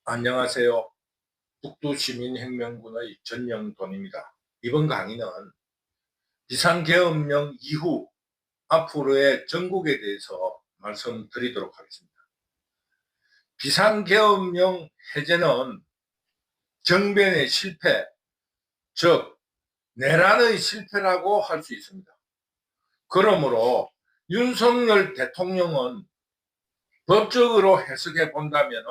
안녕하세요. 북두시민혁명군의 전영돈입니다. 이번 강의는 비상계엄령 이후 앞으로의 전국에 대해서 말씀드리도록 하겠습니다. 비상계엄령 해제는 정변의 실패, 즉 내란의 실패라고 할 수 있습니다. 그러므로 윤석열 대통령은 법적으로 해석해 본다면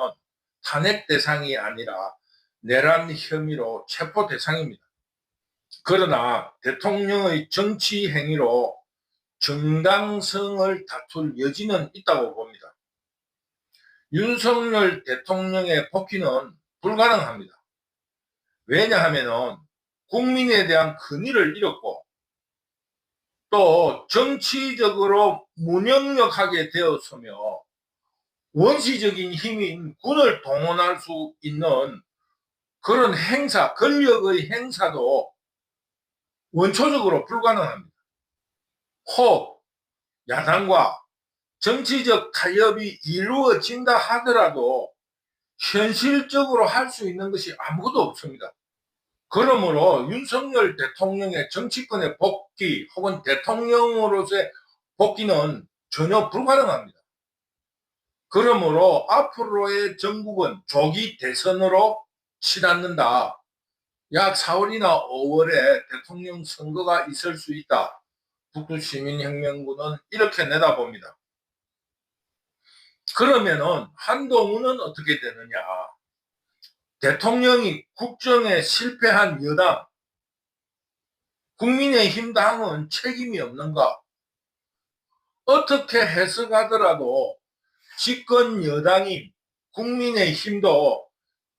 탄핵 대상이 아니라 내란 혐의로 체포 대상입니다. 그러나 대통령의 정치 행위로 정당성을 다툴 여지는 있다고 봅니다. 윤석열 대통령의 복귀는 불가능합니다. 왜냐하면 국민에 대한 권위를 잃었고 또 정치적으로 무능력하게 되었으며 원시적인 힘인 군을 동원할 수 있는 그런 행사, 권력의 행사도 원초적으로 불가능합니다. 혹 야당과 정치적 타협이 이루어진다 하더라도 현실적으로 할 수 있는 것이 아무것도 없습니다. 그러므로 윤석열 대통령의 정치권의 복귀 혹은 대통령으로서의 복귀는 전혀 불가능합니다. 그러므로 앞으로의 전국은 조기 대선으로 치닫는다. 약 4월이나 5월에 대통령 선거가 있을 수 있다. 북두시민혁명군은 이렇게 내다봅니다. 그러면은 한동훈은 어떻게 되느냐? 대통령이 국정에 실패한 여당, 국민의힘 당은 책임이 없는가? 어떻게 해석하더라도 집권 여당인 국민의힘도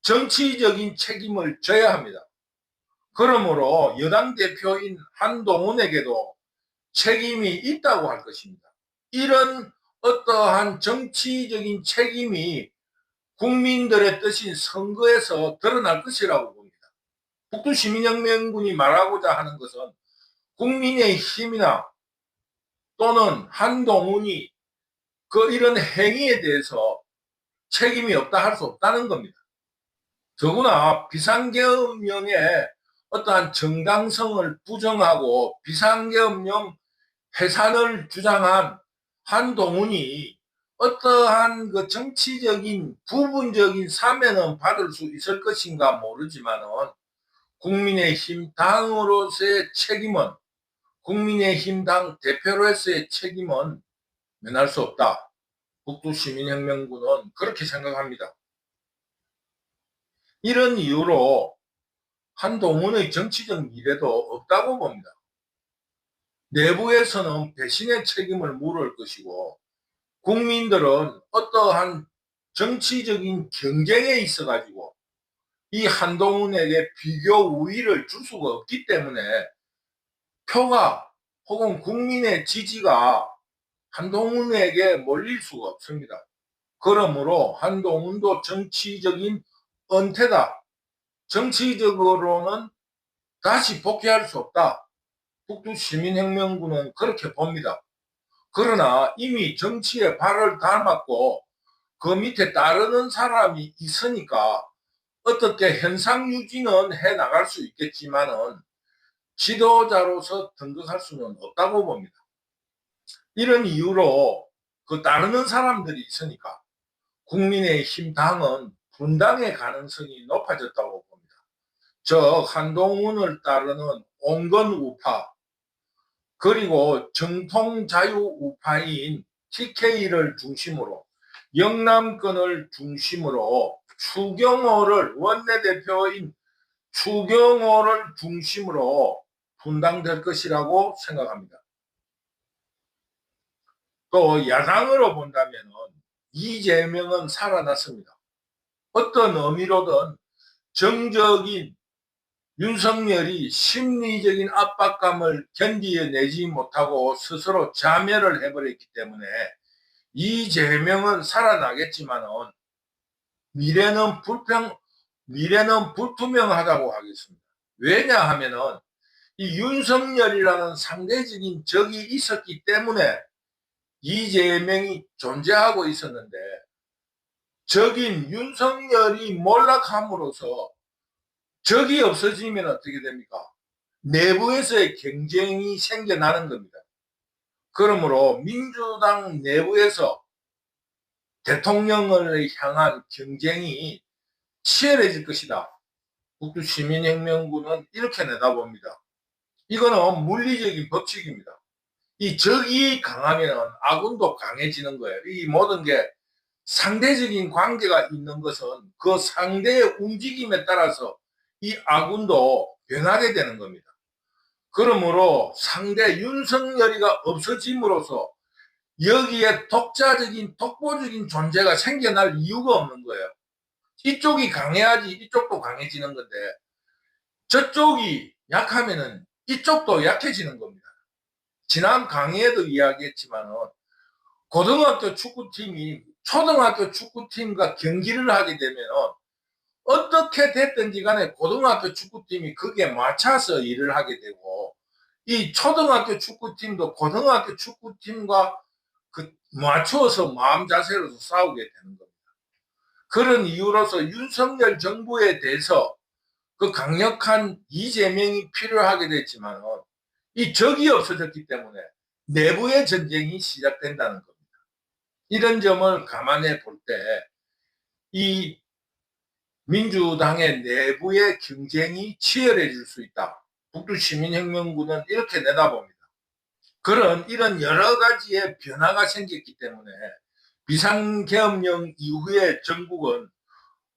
정치적인 책임을 져야 합니다. 그러므로 여당 대표인 한동훈에게도 책임이 있다고 할 것입니다. 이런 어떠한 정치적인 책임이 국민들의 뜻인 선거에서 드러날 것이라고 봅니다. 북두시민혁명군이 말하고자 하는 것은 국민의 힘이나 또는 한동훈이 이런 행위에 대해서 책임이 없다 할 수 없다는 겁니다. 더구나 비상계엄령의 어떠한 정당성을 부정하고 비상계엄령 해산을 주장한 한동훈이 어떠한 그 정치적인 부분적인 사면은 받을 수 있을 것인가 모르지만은 국민의힘 당으로서의 책임은 국민의힘 당 대표로서의 책임은 면할 수 없다. 북두시민혁명군은 그렇게 생각합니다. 이런 이유로 한동훈의 정치적 미래도 없다고 봅니다. 내부에서는 배신의 책임을 물을 것이고 국민들은 어떠한 정치적인 경쟁에 있어 가지고 이 한동훈에게 비교 우위를 줄 수가 없기 때문에 표가 혹은 국민의 지지가 한동훈에게 몰릴 수가 없습니다. 그러므로 한동훈도 정치적인 은퇴다. 정치적으로는 다시 복귀할 수 없다. 북두시민혁명군은 그렇게 봅니다. 그러나 이미 정치에 발을 담았고 그 밑에 따르는 사람이 있으니까 어떻게 현상 유지는 해 나갈 수 있겠지만은 지도자로서 등극할 수는 없다고 봅니다. 이런 이유로 그 따르는 사람들이 있으니까 국민의힘 당은 분당의 가능성이 높아졌다고 봅니다. 즉 한동훈을 따르는 온건 우파 그리고 정통 자유 우파인 TK를 중심으로 영남권을 중심으로 추경호를 원내대표인 추경호를 중심으로 분당될 것이라고 생각합니다. 또 야당으로 본다면 이재명은 살아났습니다. 어떤 의미로든 정적인 윤석열이 심리적인 압박감을 견디내지 못하고 스스로 자멸을 해버렸기 때문에 이재명은 살아나겠지만 미래는 불투명하다고 하겠습니다. 왜냐하면은 이 윤석열이라는 상대적인 적이 있었기 때문에 이재명이 존재하고 있었는데 적인 윤석열이 몰락함으로써 적이 없어지면 어떻게 됩니까? 내부에서의 경쟁이 생겨나는 겁니다. 그러므로 민주당 내부에서 대통령을 향한 경쟁이 치열해질 것이다. 북두시민혁명군은 이렇게 내다봅니다. 이거는 물리적인 법칙입니다. 이 적이 강하면 아군도 강해지는 거예요. 이 모든 게 상대적인 관계가 있는 것은 그 상대의 움직임에 따라서 이 아군도 변하게 되는 겁니다. 그러므로 상대 윤석열이가 없어짐으로써 여기에 독자적인 독보적인 존재가 생겨날 이유가 없는 거예요. 이쪽이 강해야지 이쪽도 강해지는 건데 저쪽이 약하면은 이쪽도 약해지는 겁니다. 지난 강의에도 이야기했지만은 고등학교 축구팀이 초등학교 축구팀과 경기를 하게 되면 어떻게 됐든지 간에 고등학교 축구팀이 거기에 맞춰서 일을 하게 되고 이 초등학교 축구팀도 고등학교 축구팀과 그 맞추어서 마음 자세로서 싸우게 되는 겁니다. 그런 이유로서 윤석열 정부에 대해서 그 강력한 이재명이 필요하게 됐지만 이 적이 없어졌기 때문에 내부의 전쟁이 시작된다는 겁니다. 이런 점을 감안해 볼 때 이 민주당의 내부의 경쟁이 치열해질 수 있다. 북두시민혁명군은 이렇게 내다봅니다. 이런 여러 가지의 변화가 생겼기 때문에 비상계엄령 이후에 정국은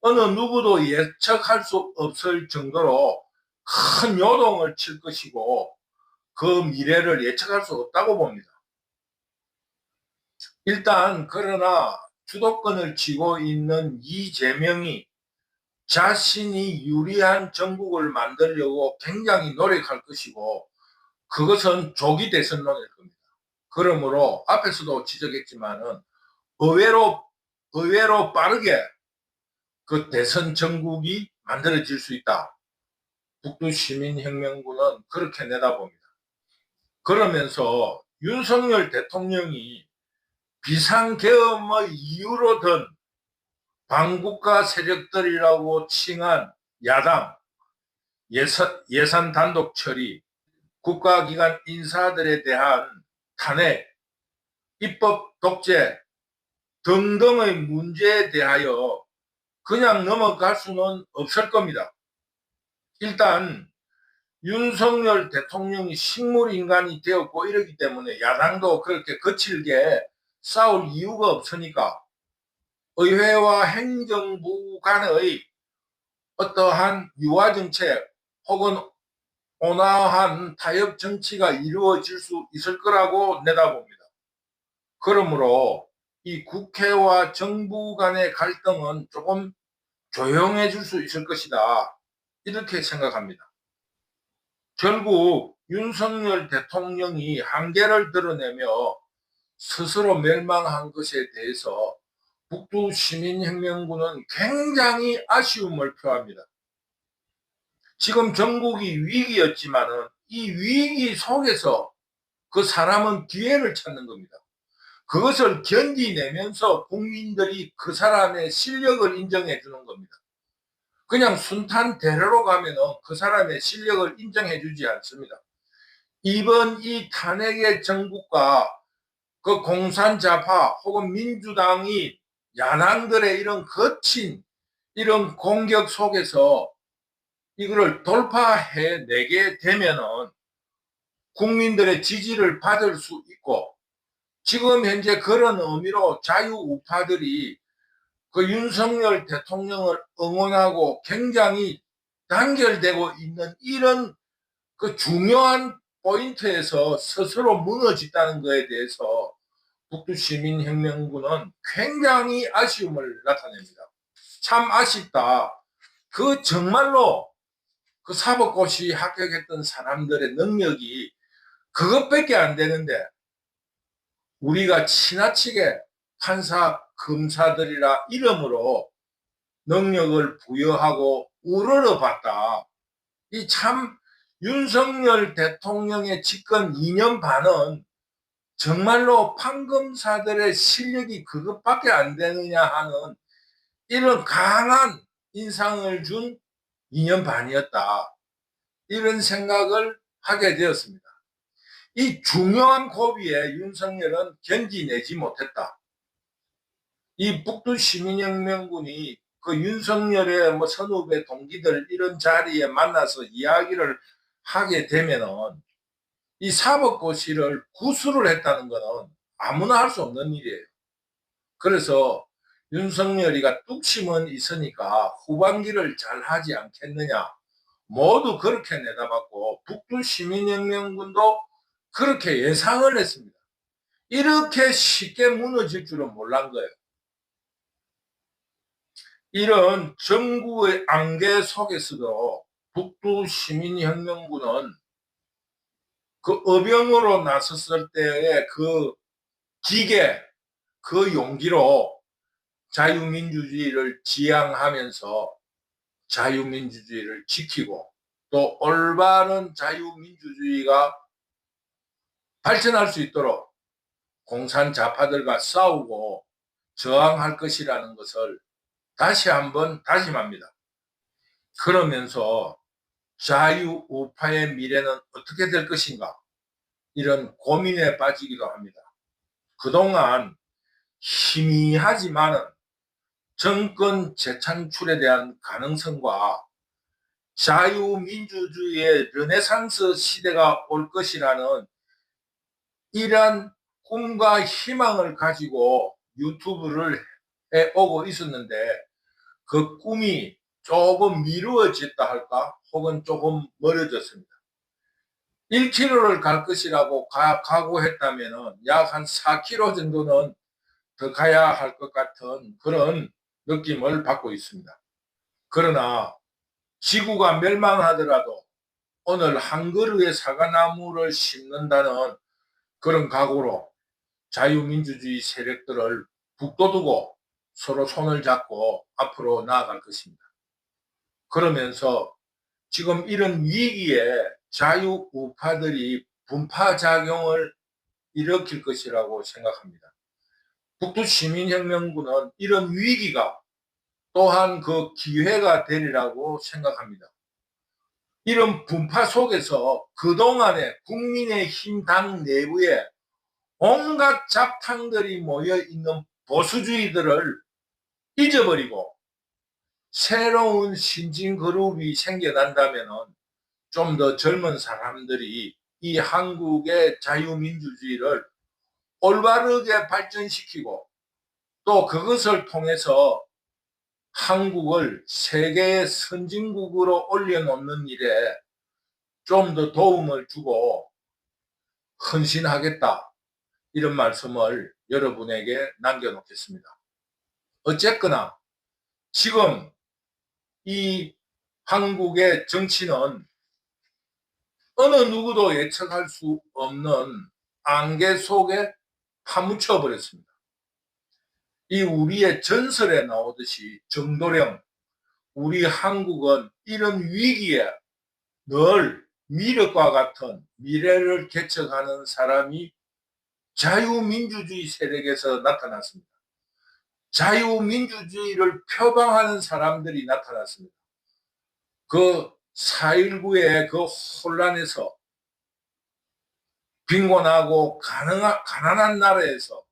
어느 누구도 예측할 수 없을 정도로 큰 요동을 칠 것이고 그 미래를 예측할 수 없다고 봅니다. 일단 그러나 주도권을 쥐고 있는 이재명이 자신이 유리한 정국을 만들려고 굉장히 노력할 것이고 그것은 조기 대선론일 겁니다. 그러므로 앞에서도 지적했지만은 의외로 빠르게 그 대선 정국이 만들어질 수 있다. 북두시민혁명군은 그렇게 내다봅니다. 그러면서 윤석열 대통령이 비상계엄의 이유로 든 반국가 세력들이라고 칭한 야당, 예산 단독 처리, 국가기관 인사들에 대한 탄핵, 입법 독재 등등의 문제에 대하여 그냥 넘어갈 수는 없을 겁니다. 일단 윤석열 대통령이 식물인간이 되었고 이러기 때문에 야당도 그렇게 거칠게 싸울 이유가 없으니까 의회와 행정부 간의 어떠한 유화정책 혹은 온화한 타협 정치가 이루어질 수 있을 거라고 내다봅니다. 그러므로 이 국회와 정부 간의 갈등은 조금 조용해질 수 있을 것이다. 이렇게 생각합니다. 결국 윤석열 대통령이 한계를 드러내며 스스로 멸망한 것에 대해서 북두시민혁명군은 굉장히 아쉬움을 표합니다. 지금 전국이 위기였지만은 이 위기 속에서 그 사람은 기회를 찾는 겁니다. 그것을 견디내면서 국민들이 그 사람의 실력을 인정해 주는 겁니다. 그냥 순탄 대로로 가면은 그 사람의 실력을 인정해 주지 않습니다. 이번 이 탄핵의 정국과 그 공산자파 혹은 민주당이 야당들의 이런 거친 이런 공격 속에서 이거를 돌파해내게 되면은 국민들의 지지를 받을 수 있고 지금 현재 그런 의미로 자유우파들이 그 윤석열 대통령을 응원하고 굉장히 단결되고 있는 이런 그 중요한 포인트에서 스스로 무너졌다는 것에 대해서 북두시민혁명군은 굉장히 아쉬움을 나타냅니다. 참 아쉽다. 그 정말로 그 사법고시 합격했던 사람들의 능력이 그것밖에 안 되는데 우리가 지나치게 판사, 검사들이라 이름으로 능력을 부여하고 우러러봤다. 이 참 윤석열 대통령의 집권 2년 반은 정말로 판검사들의 실력이 그것밖에 안 되느냐 하는 이런 강한 인상을 준 2년 반이었다. 이런 생각을 하게 되었습니다. 이 중요한 고비에 윤석열은 견디내지 못했다. 이 북두 시민혁명군이 그 윤석열의 뭐 선후배 동기들 이런 자리에 만나서 이야기를 하게 되면은 이 사법고시를 구수를 했다는 것은 아무나 할 수 없는 일이에요. 그래서 윤석열이가 뚝심은 있으니까 후반기를 잘 하지 않겠느냐. 모두 그렇게 내다봤고 북두 시민혁명군도 그렇게 예상을 했습니다. 이렇게 쉽게 무너질 줄은 몰란 거예요. 이런 정부의 안개 속에서도 북두 시민혁명군은 그 어병으로 나섰을 때의 그 기계, 그 용기로 자유민주주의를 지향하면서 자유민주주의를 지키고 또 올바른 자유민주주의가 발전할 수 있도록 공산자파들과 싸우고 저항할 것이라는 것을 다시 한번 다짐합니다. 그러면서 자유우파의 미래는 어떻게 될 것인가 이런 고민에 빠지기도 합니다. 그동안 희미하지만은 정권 재창출에 대한 가능성과 자유민주주의의 르네상스 시대가 올 것이라는 이러한 꿈과 희망을 가지고 유튜브를 해오고 있었는데 그 꿈이 조금 미루어졌다 할까 혹은 조금 멀어졌습니다. 1km를 갈 것이라고 각오했다면 약 한 4km 정도는 더 가야 할 것 같은 그런 느낌을 받고 있습니다. 그러나 지구가 멸망하더라도 오늘 한 그루의 사과나무를 심는다는 그런 각오로 자유민주주의 세력들을 북돋우고 서로 손을 잡고 앞으로 나아갈 것입니다. 그러면서 지금 이런 위기에 자유우파들이 분파작용을 일으킬 것이라고 생각합니다. 북두 시민혁명군은 이런 위기가 또한 그 기회가 되리라고 생각합니다. 이런 분파 속에서 그동안의 국민의힘 당 내부에 온갖 잡탕들이 모여있는 보수주의들을 잊어버리고 새로운 신진 그룹이 생겨난다면 좀 더 젊은 사람들이 이 한국의 자유민주주의를 올바르게 발전시키고 또 그것을 통해서 한국을 세계의 선진국으로 올려놓는 일에 좀 더 도움을 주고 헌신하겠다. 이런 말씀을 여러분에게 남겨놓겠습니다. 어쨌거나 지금 이 한국의 정치는 어느 누구도 예측할 수 없는 안개 속에 파묻혀 버렸습니다. 이 우리의 전설에 나오듯이 정도령 우리 한국은 이런 위기에 늘 미륵과 같은 미래를 개척하는 사람이 자유민주주의 세력에서 나타났습니다. 자유민주주의를 표방하는 사람들이 나타났습니다. 그 4.19의 그 혼란에서 빈곤하고 가난한 나라에서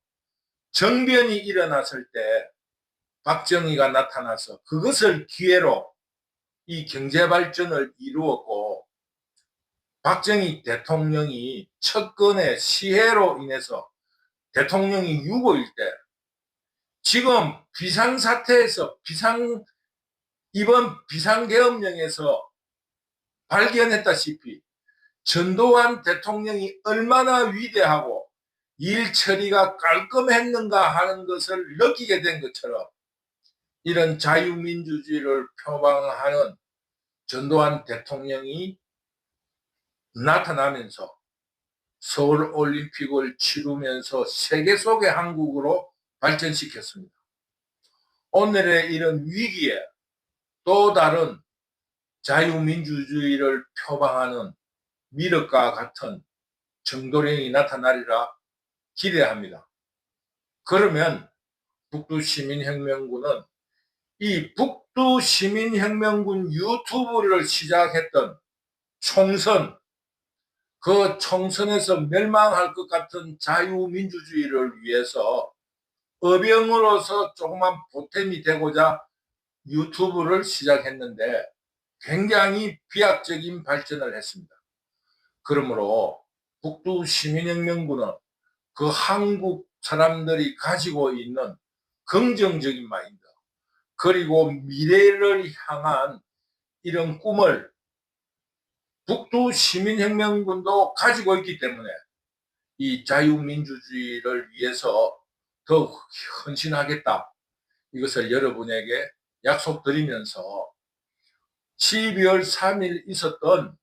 정변이 일어났을 때 박정희가 나타나서 그것을 기회로 이 경제발전을 이루었고 박정희 대통령이 첫 건의 시해로 인해서 대통령이 유고일 때 지금 비상사태에서 이번 비상계엄령에서 발견했다시피 전두환 대통령이 얼마나 위대하고 일 처리가 깔끔했는가 하는 것을 느끼게 된 것처럼 이런 자유민주주의를 표방하는 전두환 대통령이 나타나면서 서울올림픽을 치르면서 세계 속의 한국으로 발전시켰습니다. 오늘의 이런 위기에 또 다른 자유민주주의를 표방하는 미륵과 같은 정도령이 나타나리라 기대합니다. 그러면 북두 시민혁명군은 이 북두 시민혁명군 유튜브를 시작했던 총선, 그 총선에서 멸망할 것 같은 자유민주주의를 위해서 어병으로서 조그만 보탬이 되고자 유튜브를 시작했는데 굉장히 비약적인 발전을 했습니다. 그러므로 북두 시민혁명군은 그 한국 사람들이 가지고 있는 긍정적인 마인드, 그리고 미래를 향한 이런 꿈을 북두 시민혁명군도 가지고 있기 때문에 이 자유민주주의를 위해서 더욱 헌신하겠다, 이것을 여러분에게 약속드리면서 12월 3일 있었던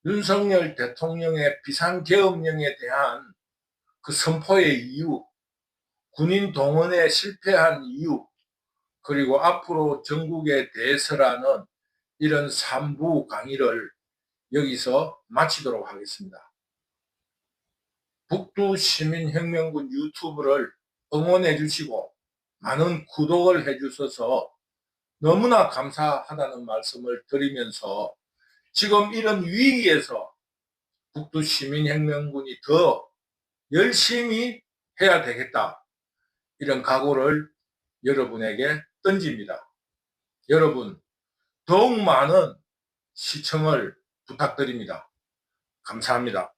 윤석열 대통령의 비상계엄령에 대한 그 선포의 이유, 군인 동원에 실패한 이유, 그리고 앞으로 전국에 대해서라는 이런 3부 강의를 여기서 마치도록 하겠습니다. 북두 시민혁명군 유튜브를 응원해 주시고 많은 구독을 해 주셔서 너무나 감사하다는 말씀을 드리면서, 지금 이런 위기에서 북두 시민혁명군이 더 열심히 해야 되겠다, 이런 각오를 여러분에게 던집니다. 여러분, 더욱 많은 시청을 부탁드립니다. 감사합니다.